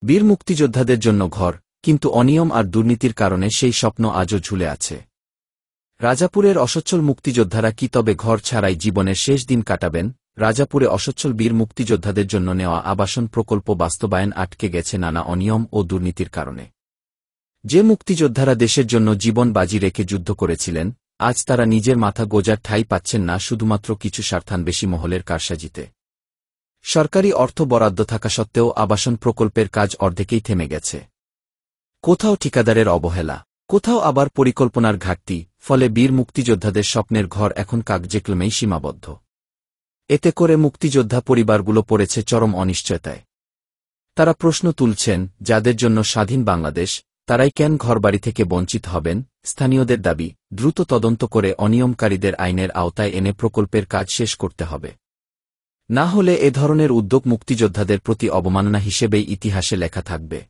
বীর মুক্তিযোদ্ধাদের জন্য ঘর, কিন্তু অনিয়ম আর দুর্নীতির কারণে সেই স্বপ্ন আজও ঝুলে আছে। রাজাপুরের অসচ্ছল মুক্তিযোদ্ধারা কি তবে ঘর ছাড়াই জীবনের শেষ দিন কাটাবেন? রাজাপুরে অসচ্ছল বীর মুক্তিযোদ্ধাদের জন্য নেওয়া আবাসন প্রকল্প বাস্তবায়ন আটকে গেছে নানা অনিয়ম ও দুর্নীতির কারণে। যে মুক্তিযোদ্ধারা দেশের জন্য জীবন বাজি রেখে যুদ্ধ করেছিলেন, আজ তারা নিজের মাথা গোঁজার ঠাঁই পাচ্ছেন না শুধুমাত্র কিছু স্বার্থান্বেষী মহলের কারসাজিতে। সরকারি অর্থ বরাদ্দ থাকা সত্ত্বেও আবাসন প্রকল্পের কাজ অর্ধেকেই থেমে গেছে। কোথাও ঠিকাদারের অবহেলা, কোথাও আবার পরিকল্পনার ঘাটতি, ফলে বীর মুক্তিযোদ্ধাদের স্বপ্নের ঘর এখন কাগজে-কলমেই সীমাবদ্ধ। এতে করে মুক্তিযোদ্ধা পরিবারগুলো পড়েছে চরম অনিশ্চয়তায়। তারা প্রশ্ন তুলছেন, যাদের জন্য স্বাধীন বাংলাদেশ, তারাই কেন ঘরবাড়ি থেকে বঞ্চিত হবেন? স্থানীয়দের দাবি, দ্রুত তদন্ত করে অনিয়মকারীদের আইনের আওতায় এনে প্রকল্পের কাজ শেষ করতে হবে। না হলে এ ধরনের উদ্যোগ মুক্তিযোদ্ধাদের প্রতি অবমাননা হিসেবেই ইতিহাসে লেখা থাকবে।